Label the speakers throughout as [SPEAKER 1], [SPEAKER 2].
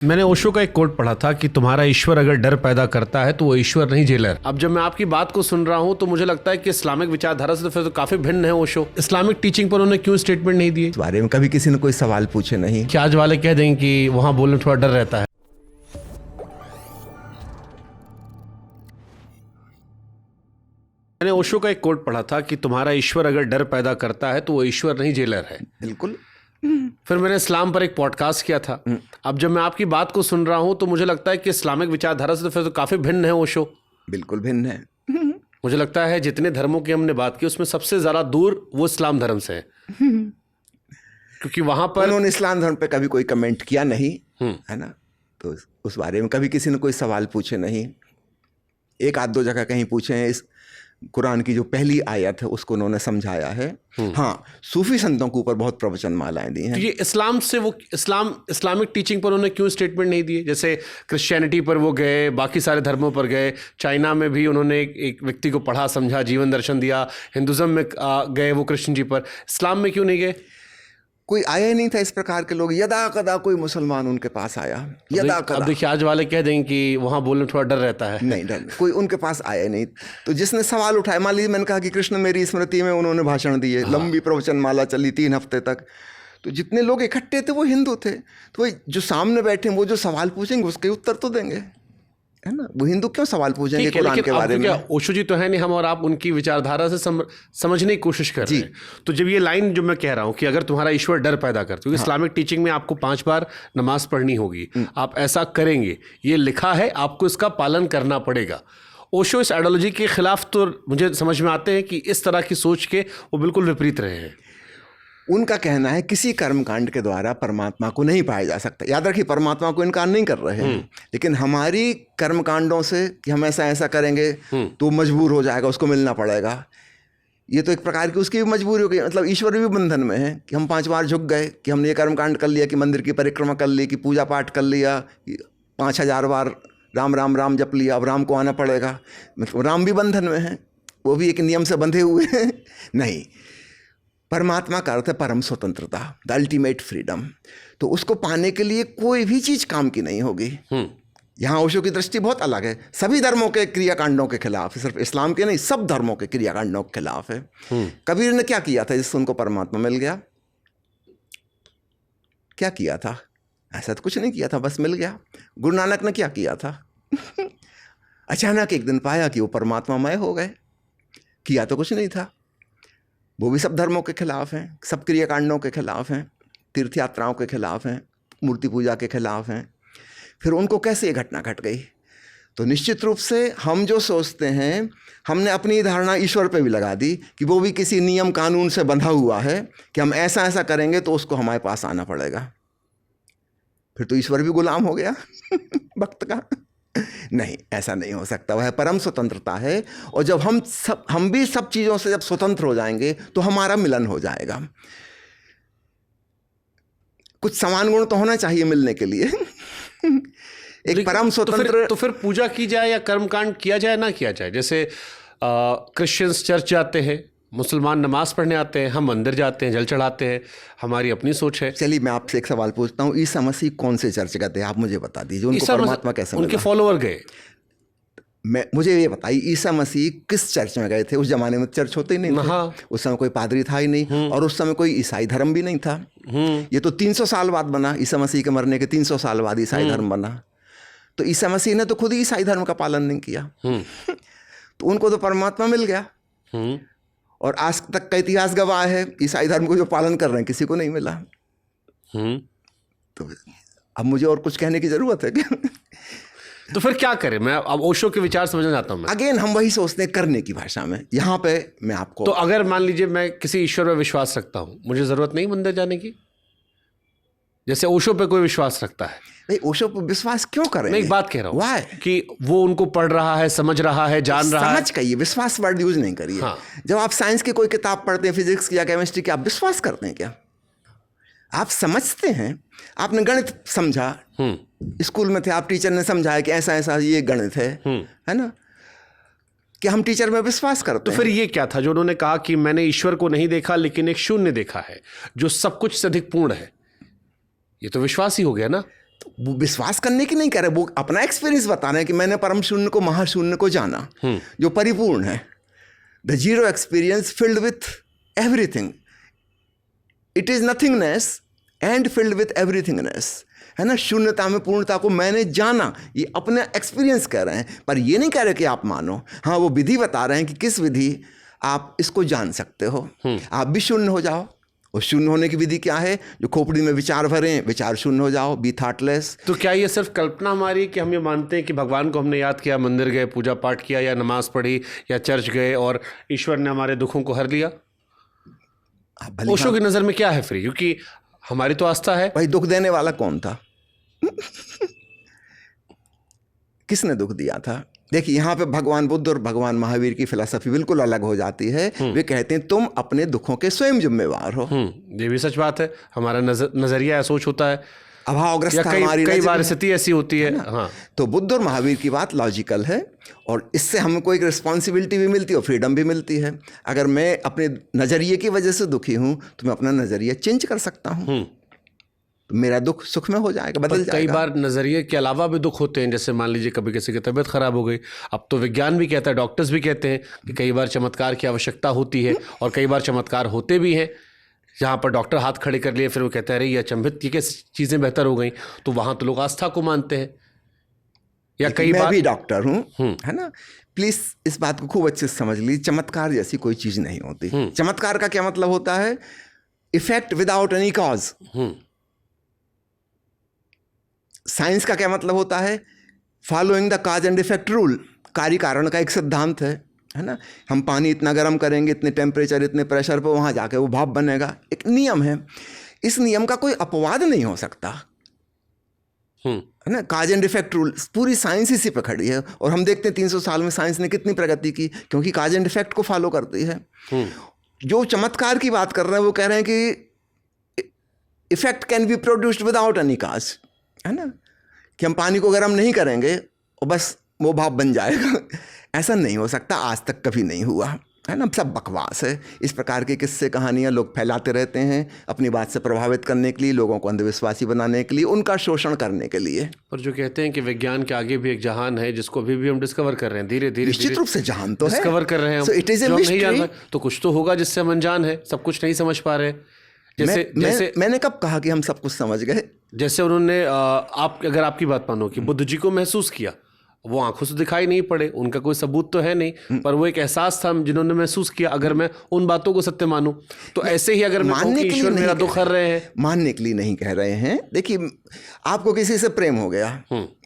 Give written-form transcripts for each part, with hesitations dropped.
[SPEAKER 1] मैंने ओशो का एक कोट पढ़ा था कि तुम्हारा ईश्वर अगर डर पैदा करता है तो वो ईश्वर नहीं जेलर। अब जब मैं आपकी बात को सुन रहा हूं तो मुझे लगता है कि इस्लामिक विचारधारा से तो फिर तो काफी भिन्न है ओशो। इस्लामिक टीचिंग पर उन्होंने क्यों स्टेटमेंट नहीं दिए?
[SPEAKER 2] इस बारे में कभी किसी ने कोई सवाल पूछे नहीं।
[SPEAKER 1] क्या आज वाले कह देंगे कि वहां बोलने थोड़ा डर रहता है? मैंने ओशो का एक कोट पढ़ा था कि तुम्हारा ईश्वर अगर डर पैदा करता है तो वो ईश्वर नहीं जेलर है।
[SPEAKER 2] बिल्कुल।
[SPEAKER 1] फिर मैंने इस्लाम पर एक पॉडकास्ट किया था। अब जब मैं आपकी बात को सुन रहा हूं तो मुझे लगता है कि इस्लामिक विचारधारा से तो फिर तो काफी भिन्न है ओशो।
[SPEAKER 2] बिल्कुल भिन्न है।
[SPEAKER 1] मुझे लगता है जितने धर्मों की हमने बात की उसमें सबसे ज्यादा दूर वो इस्लाम धर्म से है, क्योंकि वहां पर
[SPEAKER 2] उन्होंने इस्लाम धर्म पे कभी कोई कमेंट किया नहीं है ना, तो उस बारे में कभी किसी ने कोई सवाल पूछे नहीं। एक आध दो जगह कहीं पूछे हैं। इस कुरान की जो पहली आयत है उसको उन्होंने समझाया है। हाँ, सूफी संतों के ऊपर बहुत प्रवचन मालाएं दी हैं।
[SPEAKER 1] तो ये इस्लाम से वो इस्लामिक टीचिंग पर उन्होंने क्यों स्टेटमेंट नहीं दिए? जैसे क्रिश्चियनिटी पर वो गए, बाकी सारे धर्मों पर गए, चाइना में भी उन्होंने एक व्यक्ति को पढ़ा समझा, जीवन दर्शन दिया, हिंदुज्म में गए वो कृष्ण जी पर, इस्लाम में क्यों नहीं गए?
[SPEAKER 2] कोई आया ही नहीं था इस प्रकार के लोग। यदा कदा कोई मुसलमान उनके पास आया, यदा
[SPEAKER 1] अब
[SPEAKER 2] कदा।
[SPEAKER 1] देखिए आज वाले कह देंगे कि वहां बोलने थोड़ा डर रहता है।
[SPEAKER 2] नहीं, डर नहीं, कोई उनके पास आया नहीं। तो जिसने सवाल उठाया, मान लीजिए मैंने कहा कि कृष्ण मेरी स्मृति में उन्होंने भाषण दिए, लंबी प्रवचन माला चली 3 हफ्ते तक, तो जितने लोग इकट्ठे थे वो हिंदू थे। तो वही जो सामने बैठे वो जो सवाल पूछेंगे उसके उत्तर तो देंगे, है ना। वो हिंदू क्यों सवाल पूछेंगे कुरान के बारे में?
[SPEAKER 1] ओशो जी तो है नहीं, हम और आप उनकी विचारधारा से समझने की कोशिश कर रहे हैं। तो जब ये लाइन जो मैं कह रहा हूं कि अगर तुम्हारा ईश्वर डर पैदा करता है, क्योंकि इस्लामिक टीचिंग में आपको 5 बार नमाज पढ़नी होगी, आप ऐसा करेंगे, ये लिखा है, आपको इसका पालन करना पड़ेगा। ओशो इस आइडियोलॉजी के खिलाफ तो मुझे समझ में आते हैं कि इस तरह की सोच के वो बिल्कुल विपरीत रहे हैं।
[SPEAKER 2] उनका कहना है किसी कर्मकांड के द्वारा परमात्मा को नहीं पाया जा सकता। याद रखिए, परमात्मा को इनकार नहीं कर रहे हैं, लेकिन हमारी कर्मकांडों से कि हम ऐसा ऐसा करेंगे तो मजबूर हो जाएगा, उसको मिलना पड़ेगा, ये तो एक प्रकार की उसकी भी मजबूरी हो गई। मतलब ईश्वर भी बंधन में है कि हम 5 बार झुक गए कि हमने ये कर्मकांड कर लिया, कि मंदिर की परिक्रमा कर ली, कि पूजा पाठ कर लिया, 5000 बार राम राम राम जप लिया, अब राम को आना पड़ेगा। मतलब राम भी बंधन में है, वो भी एक नियम से बंधे हुए हैं। नहीं, परमात्मा का अर्थ है परम स्वतंत्रता, द अल्टीमेट फ्रीडम। तो उसको पाने के लिए कोई भी चीज़ काम की नहीं होगी। यहाँ ओशो की दृष्टि बहुत अलग है। सभी धर्मों के क्रियाकांडों के खिलाफ है, सिर्फ इस्लाम के नहीं, सब धर्मों के क्रियाकांडों के खिलाफ है। कबीर ने क्या किया था जिससे उनको परमात्मा मिल गया? क्या किया था? ऐसा तो कुछ नहीं किया था, बस मिल गया। गुरु नानक ने क्या किया था? अचानक एक दिन पाया कि वो परमात्मामय हो गए। किया तो कुछ नहीं था। वो भी सब धर्मों के खिलाफ हैं, सब क्रियाकांडों के खिलाफ हैं, तीर्थ यात्राओं के खिलाफ हैं, मूर्ति पूजा के खिलाफ हैं। फिर उनको कैसे ये घटना घट गई? तो निश्चित रूप से हम जो सोचते हैं, हमने अपनी धारणा ईश्वर पे भी लगा दी कि वो भी किसी नियम कानून से बंधा हुआ है कि हम ऐसा ऐसा करेंगे तो उसको हमारे पास आना पड़ेगा। फिर तो ईश्वर भी गुलाम हो गया भक्त का। नहीं, ऐसा नहीं हो सकता। वह परम स्वतंत्रता है, और जब हम भी सब चीज़ों से जब स्वतंत्र हो जाएंगे तो हमारा मिलन हो जाएगा। कुछ समान गुण तो होना चाहिए मिलने के लिए। एक परम स्वतंत्र।
[SPEAKER 1] तो फिर पूजा की जाए या कर्मकांड किया जाए ना किया जाए? जैसे क्रिश्चियंस चर्च जाते हैं, मुसलमान नमाज पढ़ने आते हैं, हम मंदिर जाते हैं, जल चढ़ाते हैं, हमारी अपनी सोच है।
[SPEAKER 2] चलिए मैं आपसे एक सवाल पूछता हूँ, ईसा मसीह कौन से चर्च गए थे? आप मुझे बता दीजिए। उनको परमात्मा कैसे मिला?
[SPEAKER 1] उनके फॉलोअर गए।
[SPEAKER 2] मुझे ये बताइए, ईसा मसीह किस चर्च में गए थे? उस जमाने में चर्च होते ही नहीं थे।
[SPEAKER 1] हाँ।
[SPEAKER 2] उस समय कोई पादरी था ही नहीं, और उस समय कोई ईसाई धर्म भी नहीं था। ये तो 300 साल बाद बना। ईसा मसीह के मरने के 300 साल बाद ईसाई धर्म बना। तो ईसा मसीह ने तो खुद ही ईसाई धर्म का पालन नहीं किया। तो उनको तो परमात्मा मिल गया। और आज तक का इतिहास गवाह है, ईसाई धर्म को जो पालन कर रहे हैं किसी को नहीं मिला। तो अब मुझे और कुछ कहने की जरूरत है क्या?
[SPEAKER 1] तो फिर क्या करें? मैं अब ओशो के विचार समझना चाहता हूं।
[SPEAKER 2] अगेन हम वही सोचते हैं करने की भाषा में। यहाँ पे मैं आपको,
[SPEAKER 1] तो अगर मान लीजिए मैं किसी ईश्वर पर विश्वास रखता हूं, मुझे जरूरत नहीं मंदिर जाने की, जैसे ओशो पे कोई विश्वास रखता है।
[SPEAKER 2] नहीं, ओशो पे विश्वास क्यों करें?
[SPEAKER 1] मैं एक बात कह रहा हूँ
[SPEAKER 2] Why?
[SPEAKER 1] कि वो उनको पढ़ रहा है, समझ रहा है, जान रहा है।
[SPEAKER 2] समझ कहिए, विश्वास वर्ड यूज नहीं करिए।
[SPEAKER 1] हाँ।
[SPEAKER 2] जब आप साइंस की कोई किताब पढ़ते हैं, फिजिक्स की या केमिस्ट्री की, आप विश्वास करते हैं क्या? आप समझते हैं। आपने गणित समझा, स्कूल में थे, आप टीचर ने समझाया कि ऐसा ऐसा ये गणित है ना, कि हम टीचर में विश्वास करते
[SPEAKER 1] हैं। तो फिर ये क्या था जो उन्होंने कहा कि मैंने ईश्वर को नहीं देखा लेकिन एक शून्य देखा है जो सब कुछ से अधिक पूर्ण है? ये तो विश्वास ही हो गया ना।
[SPEAKER 2] तो वो विश्वास करने की नहीं कह रहे, वो अपना एक्सपीरियंस बता रहे हैं कि मैंने परम शून्य को, महाशून्य को जाना जो परिपूर्ण है। The zero experience filled with everything, it is nothingness and filled with everythingness, है ना। शून्यता में पूर्णता को मैंने जाना, ये अपने एक्सपीरियंस कह रहे हैं, पर ये नहीं कह रहे कि आप मानो। हाँ, वो विधि बता रहे हैं कि किस विधि आप इसको जान सकते हो। आप भी शून्य हो जाओ। और शून्य होने की विधि क्या है? जो खोपड़ी में विचार भरें, विचार शून्य हो जाओ, बी थॉटलेस।
[SPEAKER 1] तो क्या ये सिर्फ कल्पना हमारी कि हम ये मानते हैं कि भगवान को हमने याद किया, मंदिर गए, पूजा पाठ किया, या नमाज पढ़ी, या चर्च गए और ईश्वर ने हमारे दुखों को हर लिया? ओशो की नज़र में क्या है फिर? क्योंकि हमारी तो आस्था है।
[SPEAKER 2] भाई, दुख देने वाला कौन था? किसने दुख दिया था? देखिए, यहाँ पे भगवान बुद्ध और भगवान महावीर की फिलॉसफी बिल्कुल अलग हो जाती है। वे कहते हैं तुम अपने दुखों के स्वयं जिम्मेवार हो।
[SPEAKER 1] ये भी सच बात है। हमारा नजरिया या सोच होता है,
[SPEAKER 2] अभावग्रस्त हमारी
[SPEAKER 1] कई बार स्थिति ऐसी होती है। हाँ,
[SPEAKER 2] तो बुद्ध और महावीर की बात लॉजिकल है, और इससे हमको एक रिस्पॉन्सिबिलिटी भी मिलती है और फ्रीडम भी मिलती है। अगर मैं अपने नज़रिए की वजह से दुखी हूँ तो मैं अपना नज़रिया चेंज कर सकता हूँ, तो मेरा दुख सुख में हो जाएगा, बदल जाएगा।
[SPEAKER 1] कई बार नज़रिए के अलावा भी दुख होते हैं, जैसे मान लीजिए कभी किसी की तबीयत खराब हो गई। अब तो विज्ञान भी कहता है, डॉक्टर्स भी कहते हैं कि कई बार चमत्कार की आवश्यकता होती है, और कई बार चमत्कार होते भी हैं जहाँ पर डॉक्टर हाथ खड़े कर लिए, फिर वो कहते हैं अरे ये अचंभित, ये कैसे चीज़ें बेहतर हो गई। तो वहाँ तो लोग आस्था को मानते हैं। या कई बार
[SPEAKER 2] मैं भी डॉक्टर हूँ, है ना। प्लीज इस बात को खूब अच्छे से समझ लीजिए, चमत्कार जैसी कोई चीज़ नहीं होती। चमत्कार का क्या मतलब होता है? Effect without any cause. Science का क्या मतलब होता है? Following the cause and effect rule. कार्य कारण का एक सिद्धांत है ना। हम पानी इतना गर्म करेंगे, इतने टेम्परेचर, इतने प्रेशर पर, वहाँ जाके वो भाप बनेगा। एक नियम है, इस नियम का कोई अपवाद नहीं हो सकता, है ना। काज एंड इफेक्ट रूल, पूरी साइंस इसी पे खड़ी है। और हम देखते हैं 300 साल में साइंस ने कितनी प्रगति की, क्योंकि काज एंड इफेक्ट को फॉलो करती है। जो चमत्कार की बात कर रहे हैं वो कह रहे हैं कि effect can be produced without any cause, है ना, कि हम पानी को गर्म नहीं करेंगे और बस वो भाप बन जाएगा। ऐसा नहीं हो सकता, आज तक कभी नहीं हुआ, है ना। सब बकवास है। इस प्रकार के किस्से कहानियाँ लोग फैलाते रहते हैं अपनी बात से प्रभावित करने के लिए, लोगों को अंधविश्वासी बनाने के लिए, उनका शोषण करने के लिए।
[SPEAKER 1] पर जो कहते हैं कि विज्ञान के आगे भी एक जहान है जिसको अभी भी हम डिस्कवर कर रहे हैं, धीरे धीरे
[SPEAKER 2] निश्चित रूप से जहान तो है,
[SPEAKER 1] डिस्कवर कर रहे हैं।
[SPEAKER 2] So it is a mystery।
[SPEAKER 1] तो कुछ तो होगा जिससे हम अनजान है, सब कुछ नहीं समझ पा रहे। जैसे
[SPEAKER 2] मैंने कब कहा कि हम सब कुछ समझ गए?
[SPEAKER 1] जैसे उन्होंने अगर आपकी बात मानो कि बुद्ध जी को महसूस किया, वो आंखों से दिखाई नहीं पड़े, उनका कोई सबूत तो है नहीं, पर वो एक एहसास था जिन्होंने महसूस किया। अगर मैं उन बातों को सत्य मानूं, तो ऐसे ही अगर
[SPEAKER 2] मानने के लिए
[SPEAKER 1] ईश्वर मेरा दुख कर रहे हैं,
[SPEAKER 2] मानने के लिए नहीं कह रहे हैं। देखिए, आपको किसी से प्रेम हो गया,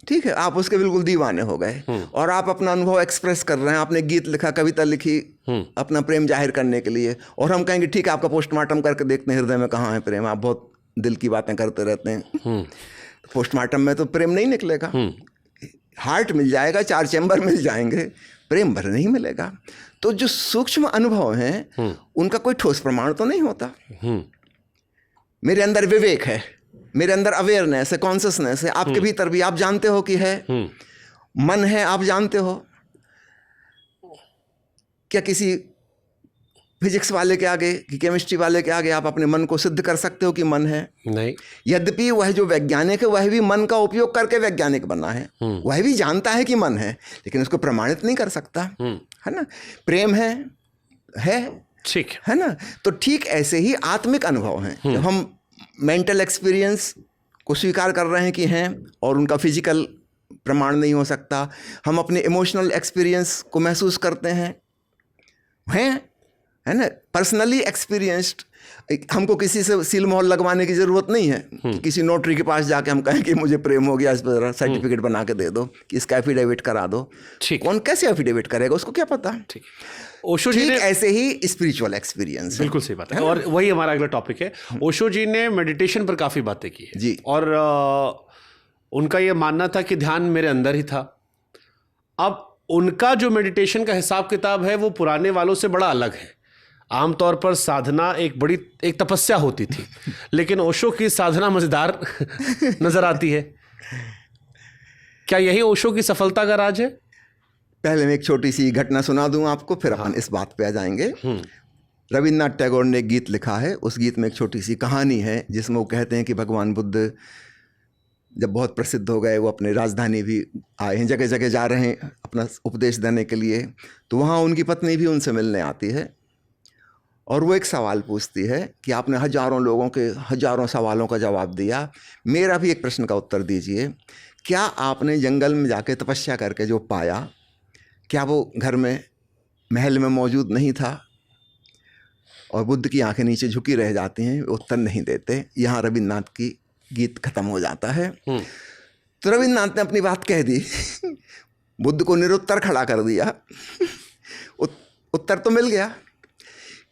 [SPEAKER 2] ठीक है, आप उसके बिल्कुल दीवाने हो गए, और आप अपना अनुभव एक्सप्रेस कर रहे हैं। आपने गीत लिखा, कविता लिखी अपना प्रेम जाहिर करने के लिए, और हम कहेंगे ठीक है, आपका पोस्टमार्टम करके देखते हैं हृदय में कहाँ है प्रेम। आप बहुत दिल की बातें करते रहते हैं, पोस्टमार्टम में तो प्रेम नहीं निकलेगा। हार्ट मिल जाएगा, 4 चैम्बर मिल जाएंगे, प्रेम भर नहीं मिलेगा। तो जो सूक्ष्म अनुभव हैं उनका कोई ठोस प्रमाण तो नहीं होता। मेरे अंदर विवेक है, मेरे अंदर अवेयरनेस है, कॉन्शियसनेस है, आपके भीतर भी आप जानते हो कि है। मन है, आप जानते हो। क्या किसी फिजिक्स वाले के आगे, कि केमिस्ट्री वाले के आगे आप अपने मन को सिद्ध कर सकते हो कि मन है?
[SPEAKER 1] नहीं।
[SPEAKER 2] यद्यपि वह जो वैज्ञानिक है वह भी मन का उपयोग करके वैज्ञानिक बना है, वह भी जानता है कि मन है, लेकिन उसको प्रमाणित नहीं कर सकता, है ना। प्रेम है
[SPEAKER 1] ठीक
[SPEAKER 2] है ना। तो ठीक ऐसे ही आत्मिक अनुभव हैं, जब हम मेंटल एक्सपीरियंस को स्वीकार कर रहे हैं कि हैं, और उनका फिजिकल प्रमाण नहीं हो सकता। हम अपने इमोशनल एक्सपीरियंस को महसूस करते हैं, है ना, पर्सनली एक्सपीरियंस्ड। हमको किसी से सील मोहर लगवाने की ज़रूरत नहीं है। किसी नोटरी के पास जाके हम कहें कि मुझे प्रेम हो गया, इस पर सर्टिफिकेट बना के दे दो, कि इसका एफिडेविट करा दो। कौन कैसे एफिडेविट करेगा, उसको क्या पता।
[SPEAKER 1] ठीक। ओशो जी ने
[SPEAKER 2] ऐसे ही स्पिरिचुअल एक्सपीरियंस,
[SPEAKER 1] बिल्कुल सही बात है, और वही हमारा अगला टॉपिक है। ओशो जी ने मेडिटेशन पर काफ़ी बातें की है
[SPEAKER 2] जी,
[SPEAKER 1] और उनका ये मानना था कि ध्यान मेरे अंदर ही था। अब उनका जो मेडिटेशन का हिसाब किताब है वो पुराने वालों से बड़ा अलग है। आमतौर पर साधना एक तपस्या होती थी, लेकिन ओशो की साधना मजेदार नजर आती है। क्या यही ओशो की सफलता का राज है?
[SPEAKER 2] पहले मैं एक छोटी सी घटना सुना दूं आपको, फिर अपन इस बात पे आ जाएंगे। रविन्द्रनाथ टैगोर ने एक गीत लिखा है, उस गीत में एक छोटी सी कहानी है जिसमें वो कहते हैं कि भगवान बुद्ध जब बहुत प्रसिद्ध हो गए, वो अपने राजधानी भी आए हैं, जगह जगह जा रहे हैं अपना उपदेश देने के लिए, तो वहाँ उनकी पत्नी भी उनसे मिलने आती है और वो एक सवाल पूछती है कि आपने हजारों लोगों के हजारों सवालों का जवाब दिया, मेरा भी एक प्रश्न का उत्तर दीजिए। क्या आपने जंगल में जाके तपस्या करके जो पाया, क्या वो घर में महल में मौजूद नहीं था? और बुद्ध की आंखें नीचे झुकी रह जाती हैं, उत्तर नहीं देते। यहाँ रविन्द्रनाथ की गीत खत्म हो जाता है। तो रविन्द्रनाथ ने अपनी बात कह दी, बुद्ध को निरुत्तर खड़ा कर दिया। उत्तर तो मिल गया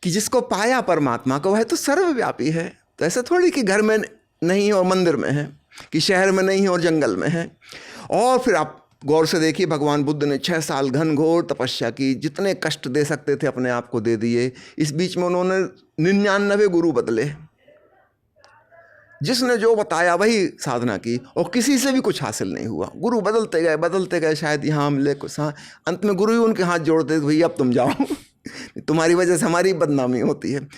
[SPEAKER 2] कि जिसको पाया परमात्मा को, वह तो सर्वव्यापी है। तो ऐसा थोड़ी कि घर में नहीं और मंदिर में है, कि शहर में नहीं और जंगल में है। और फिर आप गौर से देखिए, भगवान बुद्ध ने 6 साल घनघोर तपस्या की, जितने कष्ट दे सकते थे अपने आप को दे दिए। इस बीच में उन्होंने 99 गुरु बदले, जिसने जो बताया वही साधना की, और किसी से भी कुछ हासिल नहीं हुआ। गुरु बदलते गए, शायद यहाँ मिले कुछ, अंत में गुरु ही उनके हाथ जोड़ते, भैया अब तुम जाओ, तुम्हारी वजह से हमारी बदनामी होती है।